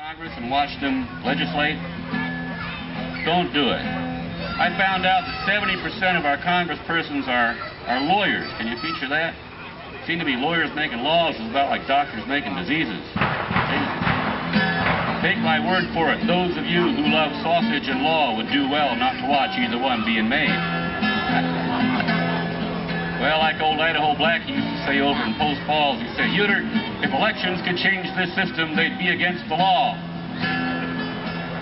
Congress and watch them legislate? Don't do it. I found out that 70% of our congresspersons are lawyers. Can you feature that? Seem to be lawyers making laws is about like doctors making diseases. Take my word for it, those of you who love sausage and law would do well not to watch either one being made. Well, like old Idaho Blackie used to say over in Post Falls, he said, "Uter, if elections could change this system, they'd be against the law."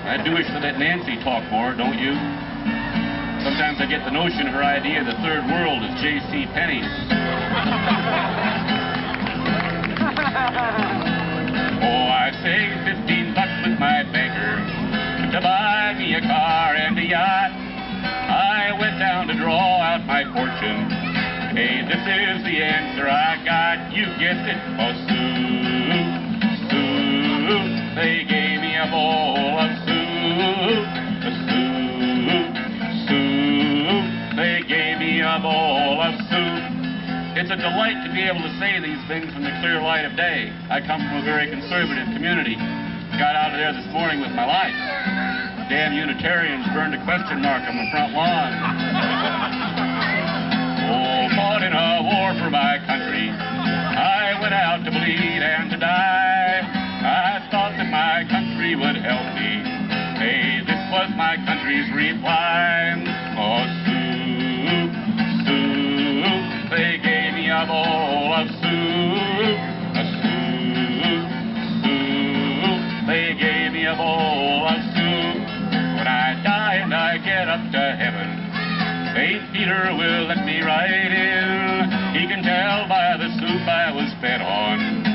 I do wish that Nancy talked more, don't you? Sometimes I get the notion her idea of the third world is J.C. Penney's. Oh, I saved $15 with my banker to buy me a car and a yacht. I went down to draw out my fortune. Hey, this is the answer I got. You guessed it, a soup, soup. They gave me a bowl of soup, a soup, soup. They gave me a bowl of soup. It's a delight to be able to say these things in the clear light of day. I come from a very conservative community. Got out of there this morning with my life. Damn Unitarians burned a question mark on the front lawn. Oh, fought in a war for my country. I went out to bleed and to die. I thought that my country would help me. Hey, this was my country's reply. Oh, soup, soup. They gave me a bowl of soup, a soup, soup. They gave me a bowl of soup. When I die and I get up to heaven, St. Peter will let me right in. He can tell by the soup I was fed on,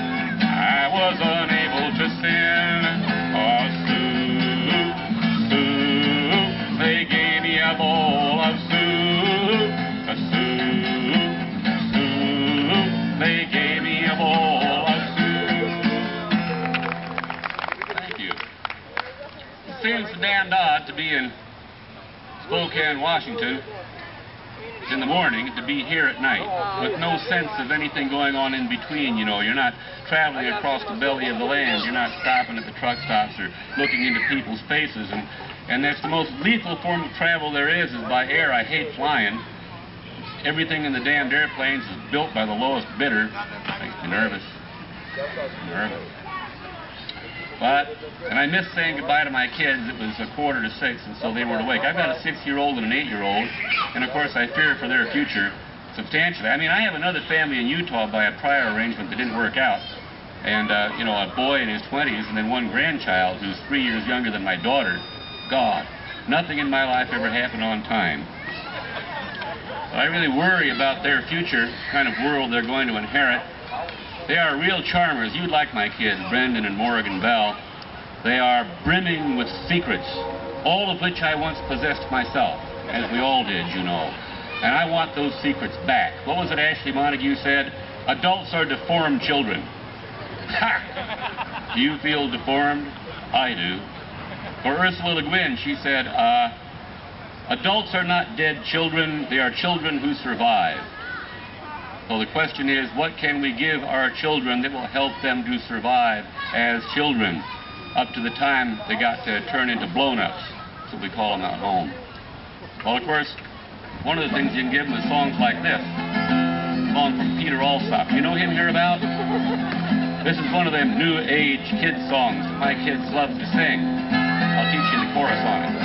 I was unable to sin. Oh, soup, soup. They gave me a bowl of soup, a soup, soup. They gave me a bowl of soup. Thank you. It seems damned odd to be in Spokane, Washington in the morning, to be here at night with no sense of anything going on in between. You know, you're not traveling across the belly of the land, you're not stopping at the truck stops or looking into people's faces, and that's the most lethal form of travel there is by air. I hate flying. Everything in the damned airplanes is built by the lowest bidder. Makes me nervous. And I missed saying goodbye to my kids. It was 5:45, and so they weren't awake. I've got a 6-year-old and an 8-year-old, and of course I fear for their future substantially. I mean, I have another family in Utah by a prior arrangement that didn't work out, and you know, a boy in his 20s, and then one grandchild who's 3 years younger than my daughter. God, nothing in my life ever happened on time. But I really worry about their future, kind of world they're going to inherit. They are real charmers. You'd like my kids, Brendan and Morgan Bell. They are brimming with secrets, all of which I once possessed myself, as we all did, you know. And I want those secrets back. What was it Ashley Montague said? Adults are deformed children. Ha! Do you feel deformed? I do. For Ursula Le Guin, she said, adults are not dead children, they are children who survive. So the question is, what can we give our children that will help them to survive as children up to the time they got to turn into blown-ups? That's what we call them at home. Well, of course, one of the things you can give them is songs like this. A song from Peter Alsop. You know him hereabout? This is one of them new age kids songs that my kids love to sing. I'll teach you the chorus on it.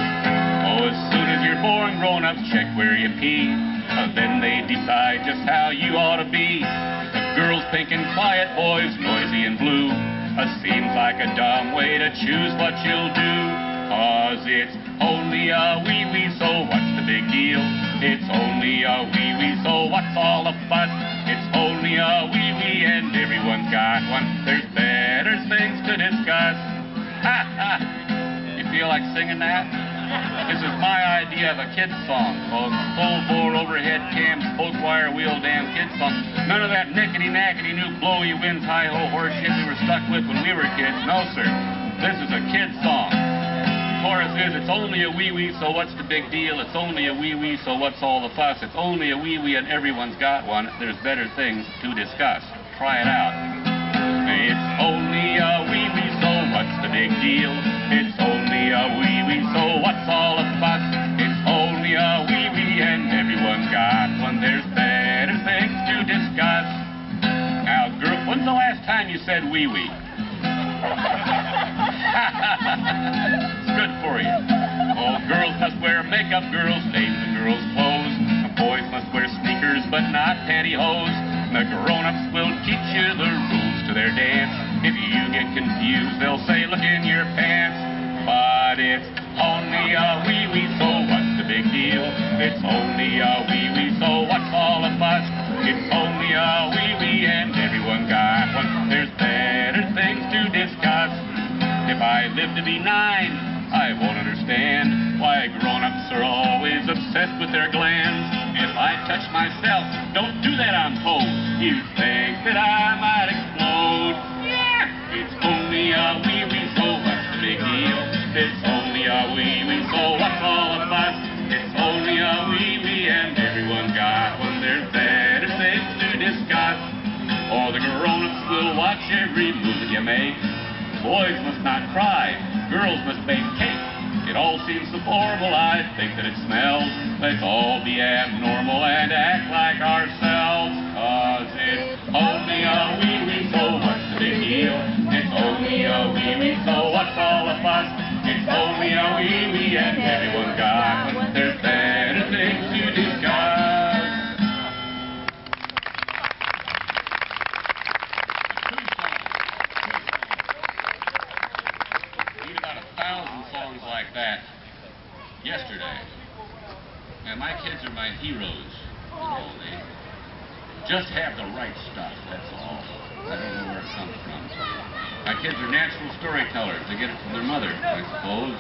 Oh, as soon as you're born, grown-ups check where you pee. Then they decide just how you ought to be. Girls pink and quiet, boys noisy and blue. Seems like a dumb way to choose what you'll do. 'Cause it's only a wee-wee, so what's the big deal? It's only a wee-wee, so what's all the fuss? It's only a wee-wee and everyone's got one. There's better things to discuss. Ha ha! You feel like singing that? This is my idea of a kid's song, called full-bore overhead cam, spoke wire wheel damn kid's song. None of that nickety-nackety new blowy winds hi-ho horse shit we were stuck with when we were kids. No, sir. This is a kid's song. The chorus is, it's only a wee-wee, so what's the big deal? It's only a wee-wee, so what's all the fuss? It's only a wee-wee and everyone's got one. There's better things to discuss. Try it out. It's only a wee-wee, so what's the big deal? It's only a wee-wee, so what's all the fuss? It's only a wee-wee and everyone's got one. There's better things to discuss. Now, girl, when's the last time you said wee-wee? It's good for you. Oh, girls must wear makeup, girls' names and girls' clothes. Boys must wear sneakers, but not pantyhose. The grown-ups will teach you the rules to their dance. If you get confused, they'll say, look in your pants. But it's only a wee-wee, so what's the big deal? It's only a wee-wee, so what's all the fuss? It's only a wee-wee and everyone got one. There's better things to discuss. If I live to be 9, I won't understand why grown-ups are always obsessed with their glands. If I touch myself, don't do that, I'm told. You think that I might explode. Yeah! It's only a wee-wee, so what's the big deal? It's only a wee-wee, so what's all the fuss? It's only a wee-wee and everyone got one. There's better things to discuss. Or the grown-ups will watch every move you make. Boys must not cry, girls must bake cake. It all seems so horrible, I think that it smells. Let's all be abnormal and act like ourselves. 'Cause it's only a wee-wee, so what's the big deal? It's only a wee-wee, so what's all the fuss? It's only a wee-wee and everyone got one. There's better things to discuss. Songs like that yesterday. And my kids are my heroes. You know, they just have the right stuff, that's all. I don't know where it comes from. My kids are natural storytellers. They get it from their mother, I suppose.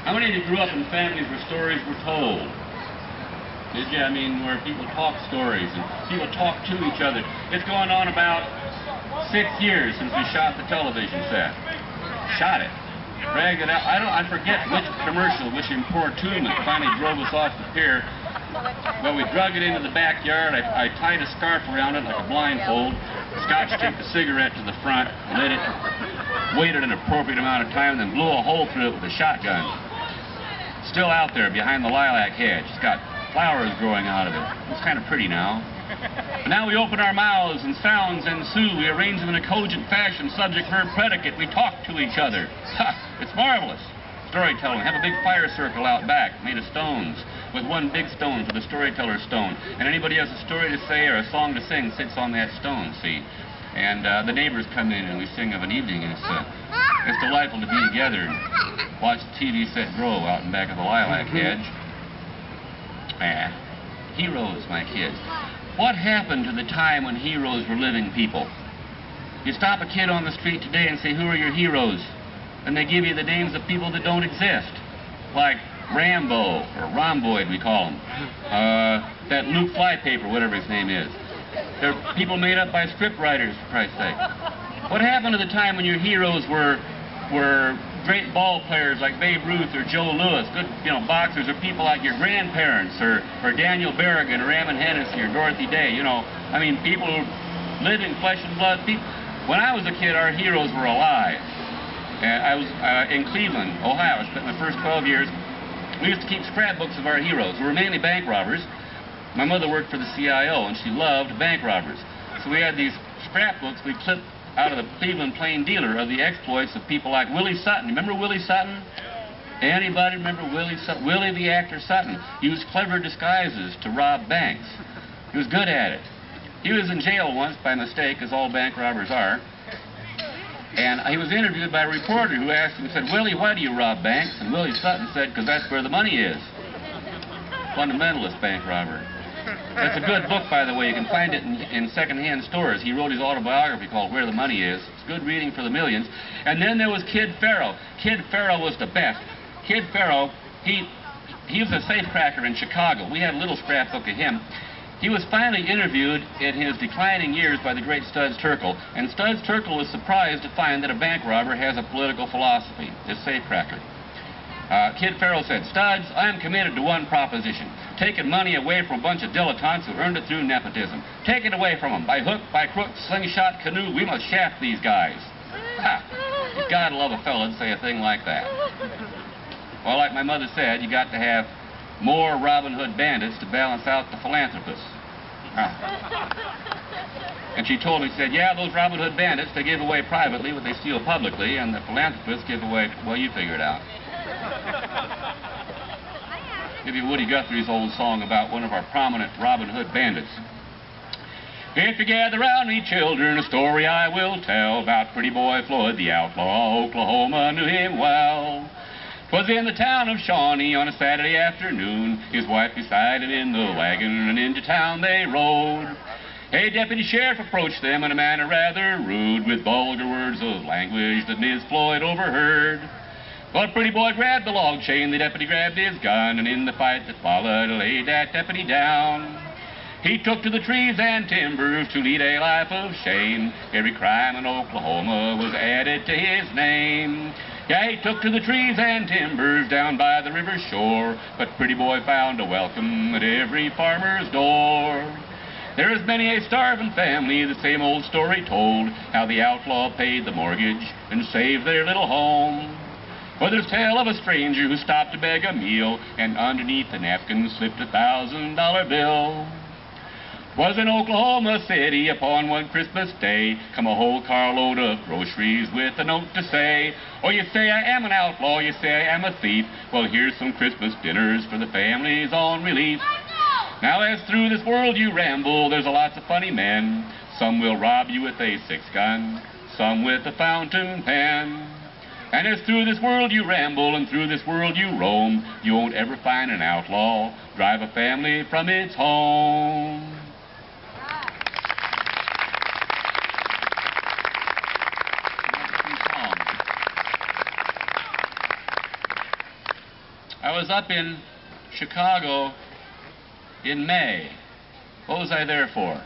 How many of you grew up in families where stories were told? Did you? I mean, where people talk stories and people talk to each other. It's going on about 6 years since we shot the television set. Shot it. Dragged it out. I forget which commercial, which importuned finally drove us off the pier. Well, we drug it into the backyard. I tied a scarf around it like a blindfold, scotch taped the cigarette to the front, lit it, waited an appropriate amount of time, then blew a hole through it with a shotgun. Still out there behind the lilac hedge. It's got flowers growing out of it. It's kind of pretty now. But now we open our mouths and sounds ensue. We arrange them in a cogent fashion, subject, verb, predicate. We talk to each other. Ha! It's marvelous. Storytelling. Have a big fire circle out back made of stones with one big stone for the storyteller's stone. And anybody has a story to say or a song to sing sits on that stone, see? And the neighbors come in and we sing of an evening. And it's delightful to be together and watch the TV set grow out in back of the lilac hedge. Heroes, my kids. What happened to the time when heroes were living people? You stop a kid on the street today and say, who are your heroes? And they give you the names of people that don't exist. Like Rambo, or Rhomboid we call him. That Luke Flypaper, whatever his name is. They're people made up by script writers, for Christ's sake. What happened to the time when your heroes were great ball players like Babe Ruth or Joe Louis, good, boxers, or people like your grandparents, or Daniel Berrigan, or Ammon Hennessy, or Dorothy Day, I mean, people who live in flesh and blood. When I was a kid, our heroes were alive. And I was in Cleveland, Ohio. I spent my first 12 years. We used to keep scrapbooks of our heroes, who were mainly bank robbers. My mother worked for the CIO, and she loved bank robbers. So we had these scrapbooks we clipped out of the Cleveland Plain Dealer of the exploits of people like Willie Sutton. Remember Willie Sutton? Anybody remember Willie Sutton? Willie the actor Sutton used clever disguises to rob banks. He was good at it. He was in jail once by mistake, as all bank robbers are. And he was interviewed by a reporter who asked him, said, Willie, why do you rob banks? And Willie Sutton said, because that's where the money is. Fundamentalist bank robber. That's a good book, by the way. You can find it in second-hand stores. He wrote his autobiography called Where the Money Is. It's good reading for the millions. And then there was Kid Farrow. Kid Farrow was the best. Kid Farrow, he was a safecracker in Chicago. We had a little scrapbook of him. He was finally interviewed in his declining years by the great Studs Terkel, and Studs Terkel was surprised to find that a bank robber has a political philosophy, this safecracker. Kid Farrow said, Studs, I am committed to one proposition, taking money away from a bunch of dilettantes who earned it through nepotism. Take it away from them. By hook, by crook, slingshot, canoe, we must shaft these guys. Ha! You gotta love a fella to say a thing like that. Well, like my mother said, you got to have more Robin Hood bandits to balance out the philanthropists. And she told me, said, yeah, those Robin Hood bandits, they give away privately what they steal publicly, and the philanthropists give away, well, you figure it out. Give you Woody Guthrie's old song about one of our prominent Robin Hood bandits. If you gather round me, children, a story I will tell about pretty Boy Floyd, the outlaw. Oklahoma knew him well. 'Twas in the town of Shawnee on a Saturday afternoon. His wife beside him in the wagon, and into town they rode. A deputy sheriff approached them in a manner rather rude, with vulgar words of language that Miss Floyd overheard. But pretty boy grabbed the log chain, the deputy grabbed his gun, and in the fight that followed, laid that deputy down. He took to the trees and timbers to lead a life of shame. Every crime in Oklahoma was added to his name. Yeah, he took to the trees and timbers down by the river shore, but pretty boy found a welcome at every farmer's door. There is many a starving family, the same old story told, how the outlaw paid the mortgage and saved their little home. But there's tale of a stranger who stopped to beg a meal, and underneath the napkin slipped $1,000 bill. 'Twas in Oklahoma City upon one Christmas day, come a whole carload of groceries with a note to say, oh, you say I am an outlaw, you say I am a thief, well, here's some Christmas dinners for the families on relief. Now as through this world you ramble, there's a lots of funny men. Some will rob you with a 6-gun, some with a fountain pen. And as through this world you ramble and through this world you roam, you won't ever find an outlaw drive a family from its home. I was up in Chicago in May. What was I there for?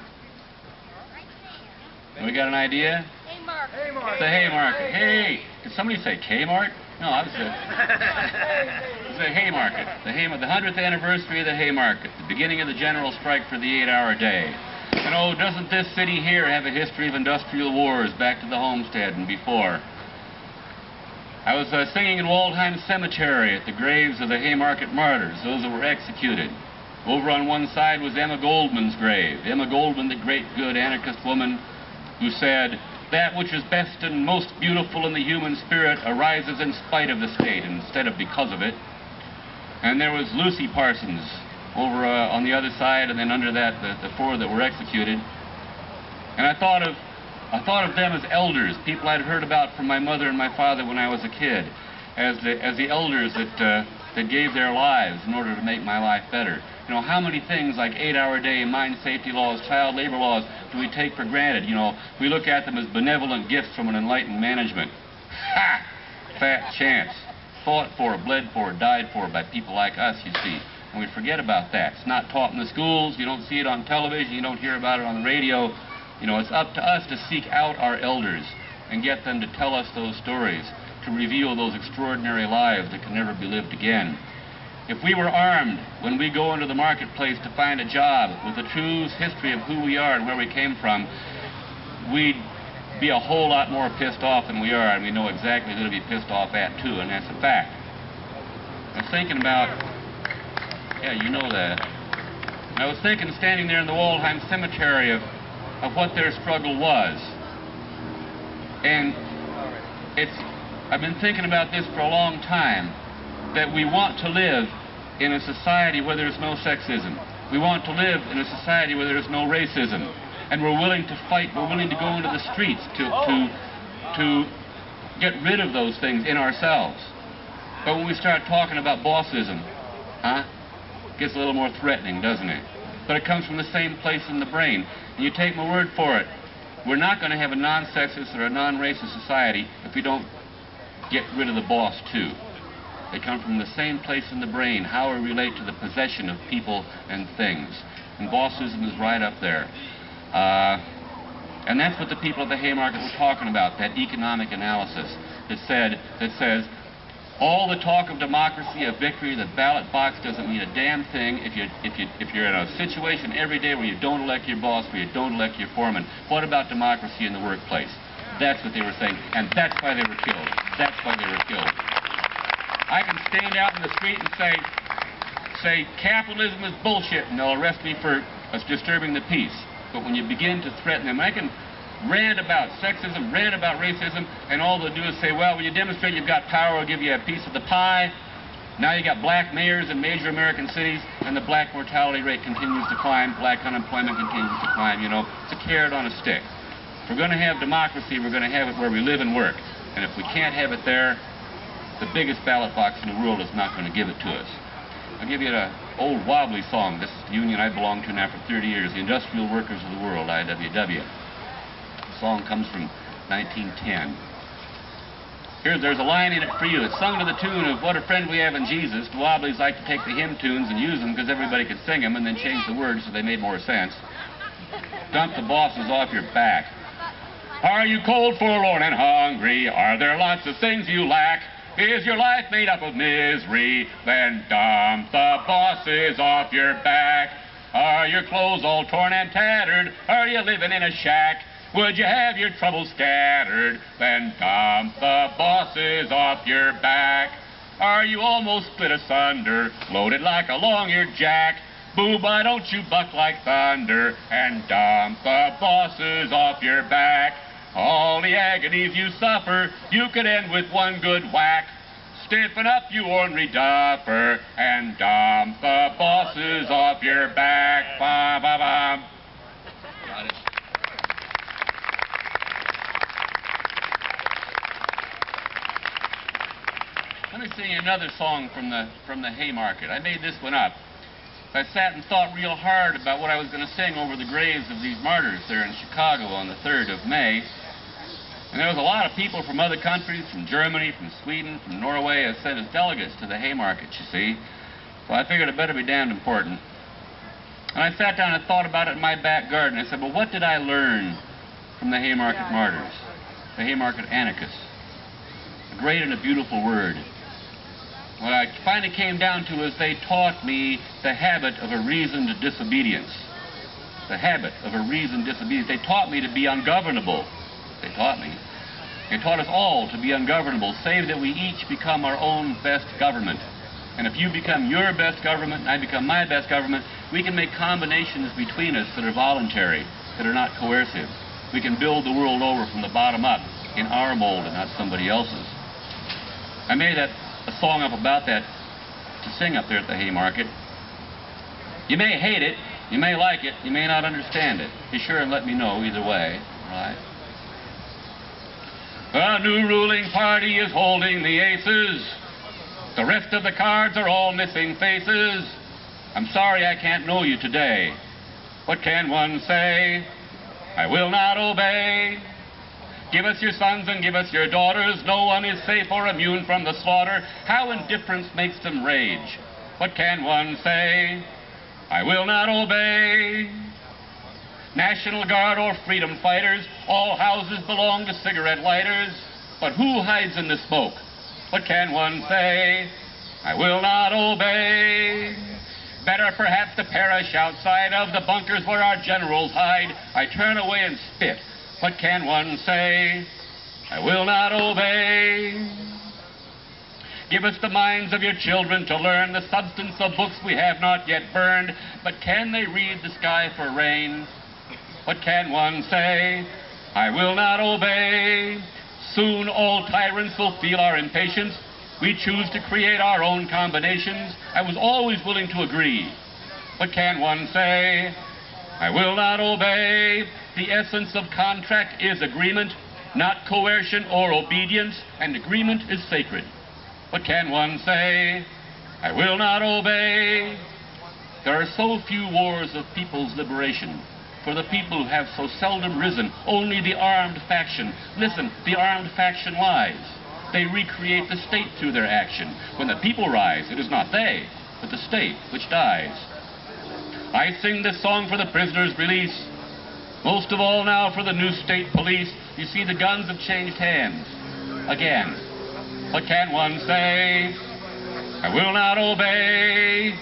We got an idea? Haymarket. The Haymarket. Hey, did somebody say Kmart? No, I was it was the Haymarket. The 100th anniversary of the Haymarket, the beginning of the general strike for the 8-hour day. And oh, doesn't this city here have a history of industrial wars back to the Homestead and before? I was singing in Waldheim Cemetery at the graves of the Haymarket martyrs, those that were executed. Over on one side was Emma Goldman's grave. Emma Goldman, the great good anarchist woman who said, that which is best and most beautiful in the human spirit arises in spite of the state instead of because of it. And there was Lucy Parsons over on the other side, and then under that the 4 that were executed. And I thought of them as elders, people I'd heard about from my mother and my father when I was a kid, as the elders that gave their lives in order to make my life better. You know, how many things like 8-hour day, mine safety laws, child labor laws do we take for granted? You know, we look at them as benevolent gifts from an enlightened management. Ha! Fat chance. Fought for, bled for, died for by people like us, you see. And we forget about that. It's not taught in the schools. You don't see it on television. You don't hear about it on the radio. You know, it's up to us to seek out our elders and get them to tell us those stories, to reveal those extraordinary lives that can never be lived again. If we were armed when we go into the marketplace to find a job with a true history of who we are and where we came from, we'd be a whole lot more pissed off than we are, and we know exactly who to be pissed off at too, and that's a fact. I was thinking about, yeah, you know that. I was thinking, standing there in the Waldheim Cemetery, of what their struggle was. And I've been thinking about this for a long time, that we want to live in a society where there's no sexism. We want to live in a society where there's no racism. And we're willing to fight, we're willing to go into the streets to get rid of those things in ourselves. But when we start talking about bossism, it gets a little more threatening, doesn't it? But it comes from the same place in the brain. And you take my word for it, we're not going to have a non-sexist or a non-racist society if we don't get rid of the boss too. They come from the same place in the brain, how we relate to the possession of people and things. And bossism is right up there. And that's what the people at the Haymarket were talking about, that economic analysis that says, all the talk of democracy, of victory, the ballot box doesn't mean a damn thing if you're in a situation every day where you don't elect your boss, where you don't elect your foreman. What about democracy in the workplace? That's what they were saying, and that's why they were killed. That's why they were killed. I can stand out in the street and say capitalism is bullshit, and they'll arrest me for disturbing the peace. But when you begin to threaten them, I can rant about sexism, rant about racism, and all they'll do is say, well, when you demonstrate you've got power, we'll give you a piece of the pie. Now you got black mayors in major American cities, and the black mortality rate continues to climb, black unemployment continues to climb, you know. It's a carrot on a stick. If we're going to have democracy, we're going to have it where we live and work. And if we can't have it there, the biggest ballot box in the world is not going to give it to us. I'll give you an old wobbly song. This is the union I belong to now for 30 years, the Industrial Workers of the World, IWW. The song comes from 1910. There's a line in it for you. It's sung to the tune of What a Friend We Have in Jesus. The Wobblies like to take the hymn tunes and use them because everybody could sing them and then change the words so they made more sense. Dump the bosses off your back. Are you cold, forlorn, and hungry? Are there lots of things you lack? Is your life made up of misery? Then dump the bosses off your back. Are your clothes all torn and tattered? Are you living in a shack? Would you have your troubles scattered? Then dump the bosses off your back. Are you almost split asunder, loaded like a long-eared jack? Boo, why don't you buck like thunder and dump the bosses off your back? All the agonies you suffer, you could end with one good whack. Stiffen up, you ornery duffer, and dump the bosses off your back. Ba-ba-bum. Got it. Let me sing you another song from the Haymarket. I made this one up. I sat and thought real hard about what I was going to sing over the graves of these martyrs there in Chicago on the 3rd of May. And there was a lot of people from other countries, from Germany, from Sweden, from Norway, as sent as delegates to the Haymarket, you see. So I figured it better be damned important. And I sat down and thought about it in my back garden. I said, well, what did I learn from the Haymarket martyrs? The Haymarket anarchists. A great and a beautiful word. What I finally came down to is they taught me the habit of a reasoned disobedience. The habit of a reasoned disobedience. They taught me to be ungovernable. They taught me. They taught us all to be ungovernable, save that we each become our own best government. And if you become your best government and I become my best government, we can make combinations between us that are voluntary, that are not coercive. We can build the world over from the bottom up in our mold and not somebody else's. I made a song up about that to sing up there at the Haymarket. You may hate it, you may like it, you may not understand it. Be sure and let me know either way, right? The new ruling party is holding the aces. The rest of the cards are all missing faces. I'm sorry I can't know you today. What can one say? I will not obey. Give us your sons and give us your daughters. No one is safe or immune from the slaughter. How indifference makes them rage. What can one say? I will not obey. National Guard or freedom fighters, all houses belong to cigarette lighters. But who hides in the smoke? What can one say? I will not obey. Better perhaps to perish outside of the bunkers where our generals hide. I turn away and spit. What can one say? I will not obey. Give us the minds of your children to learn the substance of books we have not yet burned. But can they read the sky for rain? What can one say? I will not obey. Soon all tyrants will feel our impatience. We choose to create our own combinations. I was always willing to agree. What can one say? I will not obey. The essence of contract is agreement, not coercion or obedience, and agreement is sacred. What can one say? I will not obey. There are so few wars of people's liberation. For the people who have so seldom risen, only the armed faction. Listen, the armed faction lies. They recreate the state through their action. When the people rise, it is not they, but the state which dies. I sing this song for the prisoners' release. Most of all now for the new state police. You see, the guns have changed hands. Again. What can one say? I will not obey.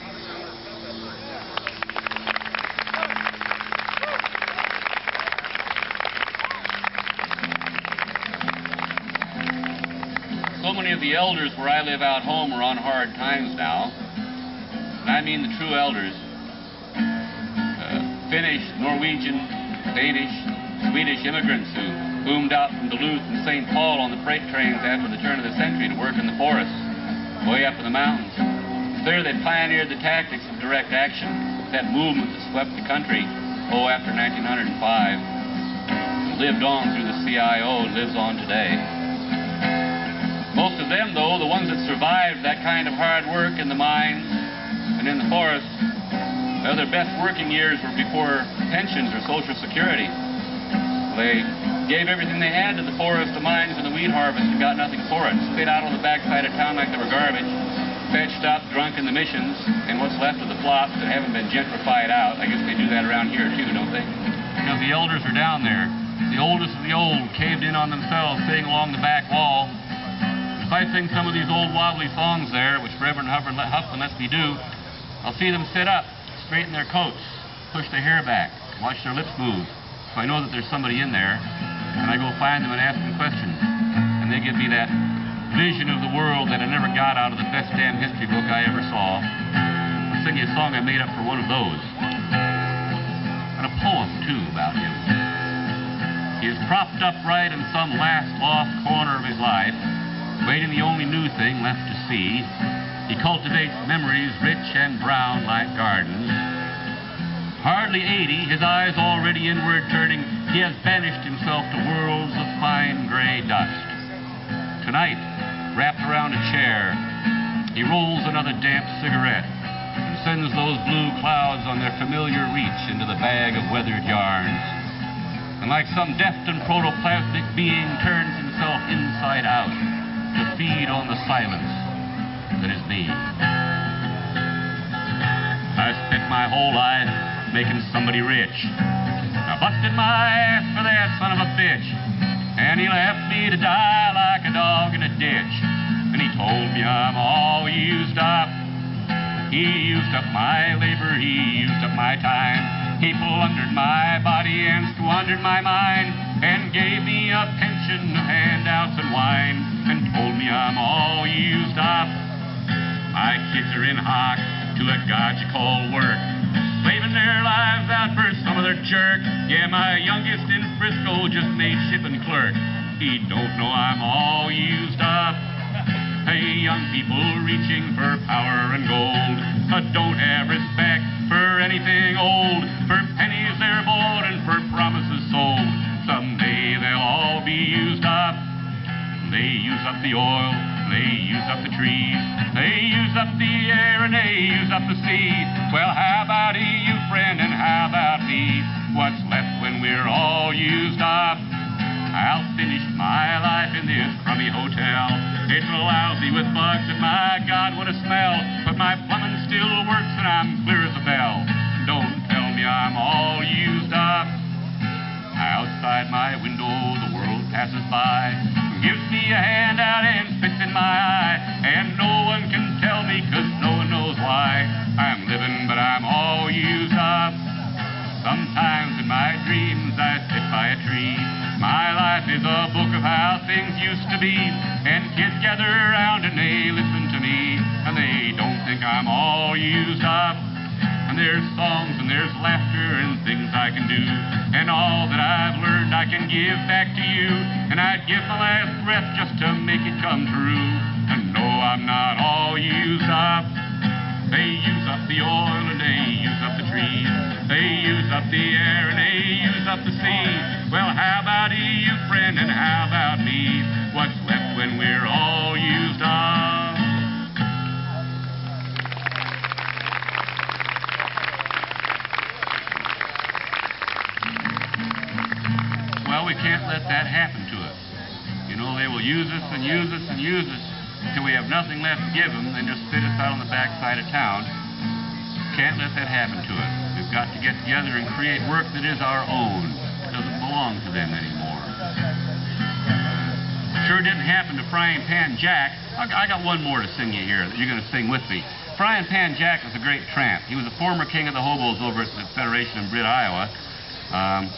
so many of the elders where I live out home are on hard times now. And I mean the true elders. Finnish, Norwegian, Danish, Swedish immigrants who boomed out from Duluth and St. Paul on the freight trains after the turn of the century to work in the forests, way up in the mountains. It's clear they pioneered the tactics of direct action, that movement that swept the country, after 1905. Lived on through the CIO and lives on today. Most of them, though, the ones that survived that kind of hard work in the mines and in the forests, well, their best working years were before pensions or Social Security. They gave everything they had to the forest, the mines, and the wheat harvest and got nothing for it. Spit out on the backside of town like they were garbage, fetched up, drunk in the missions, and what's left of the plots that haven't been gentrified out. I guess they do that around here, too, don't they? Because the elders are down there. The oldest of the old caved in on themselves, sitting along the back wall. If I sing some of these old wobbly songs there, which Reverend Huffman lets me do, I'll see them sit up, straighten their coats, push their hair back, watch their lips move. So I know that there's somebody in there, and I go find them and ask them questions. And they give me that vision of the world that I never got out of the best damn history book I ever saw. I'll sing you a song I made up for one of those. And a poem, too, about him. He is propped upright in some last lost corner of his life, waiting the only new thing left to see. He cultivates memories rich and brown like gardens. Hardly 80, his eyes already inward turning, he has banished himself to worlds of fine gray dust. Tonight, wrapped around a chair, he rolls another damp cigarette and sends those blue clouds on their familiar reach into the bag of weathered yarns. And like some deft and protoplasmic being, turns himself inside out to feed on the silence that is me. I spent my whole life making somebody rich. I busted my ass for that son of a bitch, and he left me to die like a dog in a ditch. And he told me I'm all used up. He used up my labor, he used up my time. He plundered my body and squandered my mind, and gave me a pension of handouts and wine, and told me I'm all used up. My kids are in hock to a god you call work, slaving their lives out for some other jerk. Yeah, my youngest in Frisco just made shipping clerk. He don't know I'm all used up. Hey, young people reaching for power and gold, don't have respect for anything old. For pennies they're bought and for promises sold. Someday they'll all be used up. They use up the oil, they use up the trees, they use up the air and they use up the sea. Well, how about you, friend, and how about me? What's left when we're all used up? I'll finish my life in this crummy hotel. It's lousy with bugs and my God, what a smell. But my plumbing still works and I'm clear as a bell. Don't tell me I'm all used up. Outside my window the world passes by, gives me a handout and spits in my eye, and no one can tell me 'cause no one knows why. I'm living but I'm all used up. Sometimes in my dreams I sit by a tree. My life is a book of how things used to be, and kids gather around and they listen to me, and they don't think I'm all used up. And there's songs and there's laughter and things I can do, and all that I've learned I can give back to you. And I'd give my last breath just to make it come true. And no, I'm not all used up. They use up the oil and they use up the trees, they use up the air and they use up the sea. Well, how about you, friend, and how about me? What's left when we're all used up? Well, we can't let that happen to us. You know, they will use us and use us and use us until we have nothing left to give them and just spit us out on the backside of town. Can't let that happen to us. We've got to get together and create work that is our own. It doesn't belong to them anymore. Sure didn't happen to Frypan Jack. I got one more to sing you here that you're going to sing with me. Frypan Jack was a great tramp. He was a former king of the hobos over at the Federation in Britt, Iowa.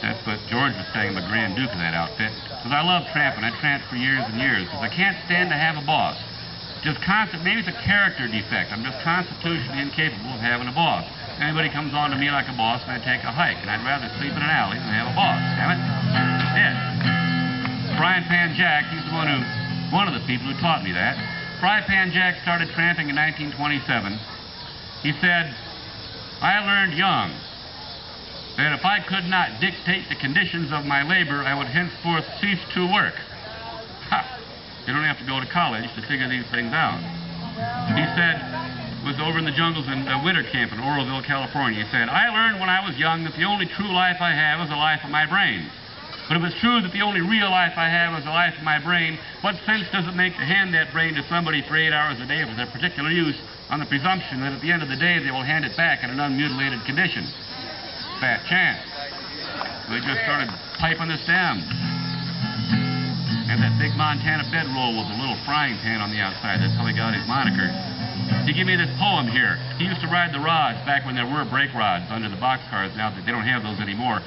That's what George was saying, the Grand Duke of that outfit. because I love tramping. I tramped for years and years because I can't stand to have a boss. Just constant, maybe it's a character defect. I'm just constitutionally incapable of having a boss. Anybody comes on to me like a boss, and I take a hike, and I'd rather sleep in an alley than have a boss. Damn it. Yes. Frypan Jack, he's the one of the people who taught me that. Frypan Jack started tramping in 1927. He said, I learned young that if I could not dictate the conditions of my labor, I would henceforth cease to work. Ha! You don't have to go to college to figure these things out. He said, was over in the jungles in winter camp in Oroville, California. He said, I learned when I was young that the only true life I have is the life of my brain. But if it's true that the only real life I have is the life of my brain, what sense does it make to hand that brain to somebody for 8 hours a day for their particular use on the presumption that at the end of the day they will hand it back in an unmutilated condition? Fat chance. They just started piping the stems. And that big Montana bedroll with a little frying pan on the outside. That's how he got his moniker. He gave me this poem here. He used to ride the rods back when there were brake rods under the boxcars. Now that they don't have those anymore.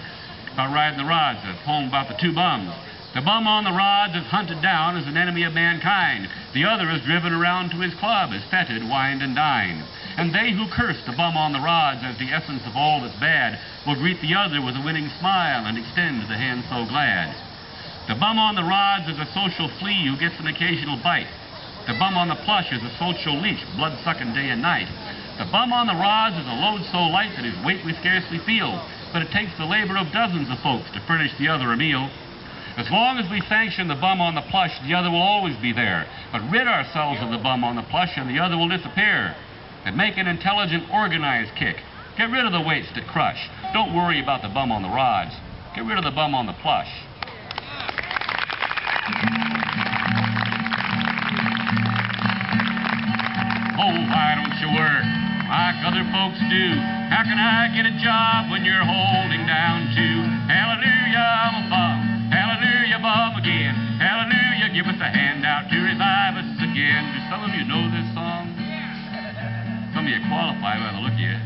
About riding the rods, a poem about the two bums. The bum on the rods is hunted down as an enemy of mankind. The other is driven around to his club, is feted, wined, and dined. And they who curse the bum on the rods as the essence of all that's bad will greet the other with a winning smile and extend the hand so glad. The bum on the rods is a social flea who gets an occasional bite. The bum on the plush is a social leech, blood-sucking day and night. The bum on the rods is a load so light that his weight we scarcely feel, but it takes the labor of dozens of folks to furnish the other a meal. As long as we sanction the bum on the plush, the other will always be there. But rid ourselves of the bum on the plush and the other will disappear. And make an intelligent, organized kick. Get rid of the weights that crush. Don't worry about the bum on the rods. Get rid of the bum on the plush. Oh, why don't you work like other folks do? How can I get a job when you're holding down two? Hallelujah, I'm a bum. Hallelujah, bum again. Hallelujah, give us a handout to revive us again. Do some of you know this song? Some of you qualify by the look of you.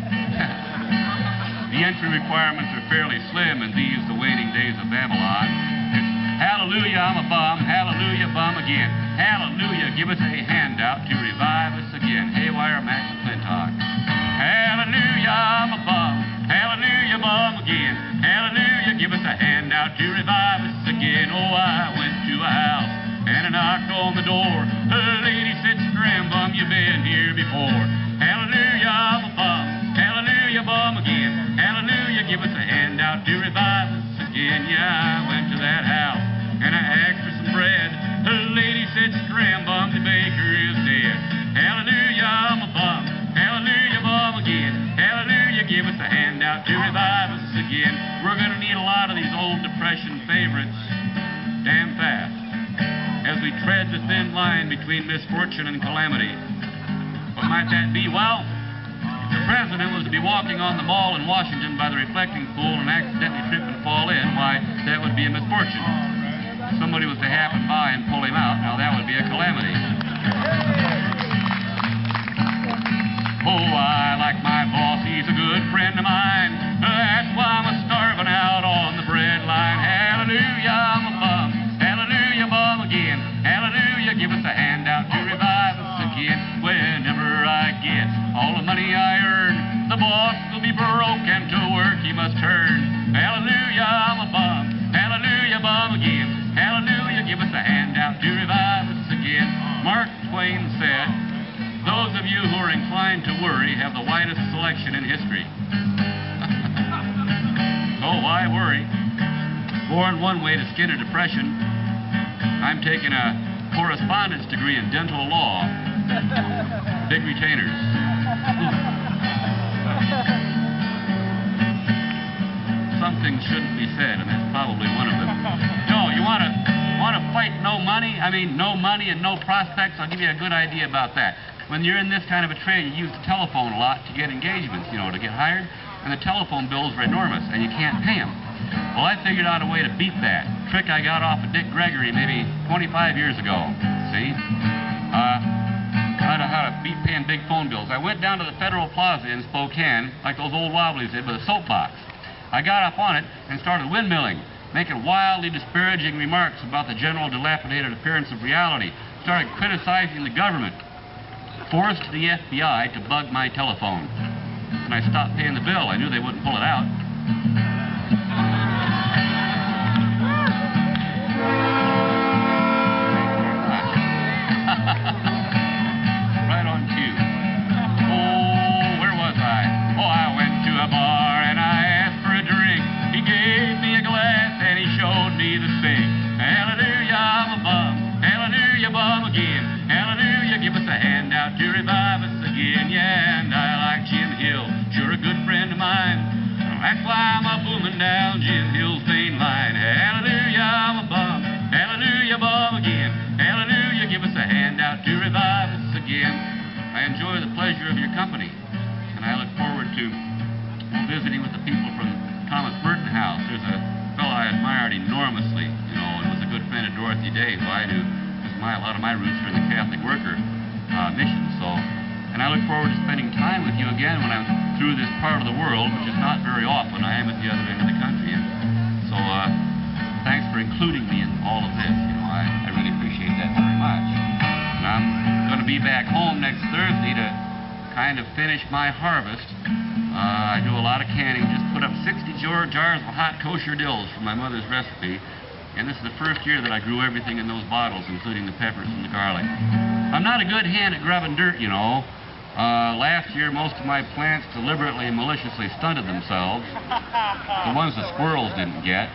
The entry requirements are fairly slim in these, the waning days of Babylon. It's hallelujah, I'm a bum. Hallelujah, bum again. Hallelujah, give us a handout to revive us again. Haywire, Mac, and Clintock. Hallelujah, I'm a bum. Hallelujah, bum again. Hallelujah, give us a handout to revive us again. Oh, I went to a house and I knocked on the door. The lady said, scram bum, you've been here before. Hallelujah, I'm a bum. Hallelujah, bum again. Hallelujah, give us a handout to revive us again. Yeah, I went to that house and I asked for some bread. The lady said, scram bum, the baker is dead. Hallelujah, I'm a bum. Hallelujah, bum again. Hallelujah, give us a handout to revive us again. We're going to need a lot of these old Depression favorites damn fast as we tread the thin line between misfortune and calamity. What might that be? Well, if the president was to be walking on the mall in Washington by the reflecting pool and accidentally trip and fall in, why, that would be a misfortune. If somebody was to happen by and pull him out, now that would be a calamity. Oh, I like my boss, he's a good friend of mine. That's why I'm starving out on the bread line. Hallelujah, I'm a bum. Hallelujah, bum again. Hallelujah, give us a handout to revive us again. Whenever I get all the money I earn, the boss will be broke and to work he must turn. Hallelujah, I'm a bum. Hallelujah, bum again. Hallelujah, give us a handout to revive us again. Mark Twain said, those of you who are inclined to worry have the widest selection in history. Oh, why worry? Born one way to skin a depression. I'm taking a correspondence degree in dental law. Big retainers. Something shouldn't be said, and that's probably one of them. No, you want to fight no money? I mean, no money and no prospects? I'll give you a good idea about that. When you're in this kind of a trade, you use the telephone a lot to get engagements, you know, to get hired, and the telephone bills are enormous, and you can't pay them. Well, I figured out a way to beat that. Trick I got off of Dick Gregory maybe 25 years ago, see? How to beat paying big phone bills. I went down to the Federal Plaza in Spokane, like those old wobblies did, with a soapbox. I got up on it and started windmilling. making wildly disparaging remarks about the general dilapidated appearance of reality. Started criticizing the government. Forced the FBI to bug my telephone. And I stopped paying the bill. I knew they wouldn't pull it out. Right on cue. Oh, where was I? Oh, I went to a bar and I asked for a drink. He gave me a glass and he showed me the sink. Hallelujah, I'm a bum. Hallelujah, bum again. Hallelujah, give us a handout to revive us again. Yeah, and I like Jim Hill, sure a good friend of mine. That's why I'm a booming down Jim Hill's main line. Hallelujah, I'm a bum. Hallelujah, bum again. Hallelujah, give us a handout to revive us again. I enjoy the pleasure of your company, and I look forward to visiting with the people from Thomas Burton House. There's a fellow I admired enormously, and was a good friend of Dorothy Day, who I knew, because a lot of my roots are in the Catholic Worker mission. And I look forward to spending time with you again when I'm through this part of the world, which is not very often. I am at the other end of the country. And so thanks for including me in all of this. I really appreciate that very much. And I'm going to be back home next Thursday to kind of finish my harvest. I do a lot of canning. Just put up 60 jars of hot kosher dills from my mother's recipe. And this is the first year that I grew everything in those bottles, including the peppers and the garlic. I'm not a good hand at grubbing dirt, Last year, most of my plants deliberately and maliciously stunted themselves. The ones the squirrels didn't get.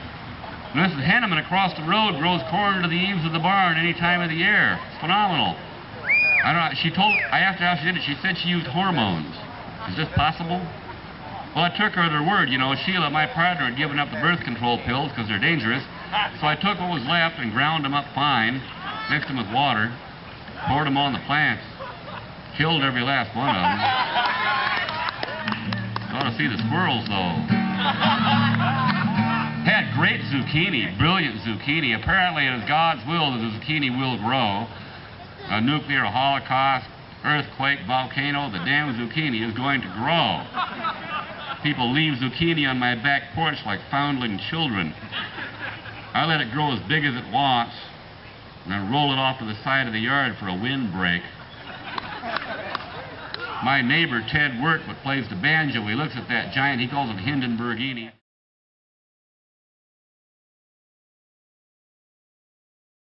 And Mrs. Henneman across the road grows corn to the eaves of the barn any time of the year. It's phenomenal. I don't know. I asked her how she did it. She said she used hormones. Is this possible? Well, I took her at her word. Sheila, my partner, had given up the birth control pills because they're dangerous. So I took what was left and ground them up fine, mixed them with water, poured them on the plants. Killed every last one of them. Ought to see the squirrels, though. Had great zucchini, brilliant zucchini. Apparently, it is God's will that the zucchini will grow. A nuclear holocaust, earthquake, volcano, the damn zucchini is going to grow. People leave zucchini on my back porch like foundling children. I let it grow as big as it wants, and then roll it off to the side of the yard for a windbreak. My neighbor, Ted Wirt, plays the banjo. He looks at that giant, he calls it Hindenburgini.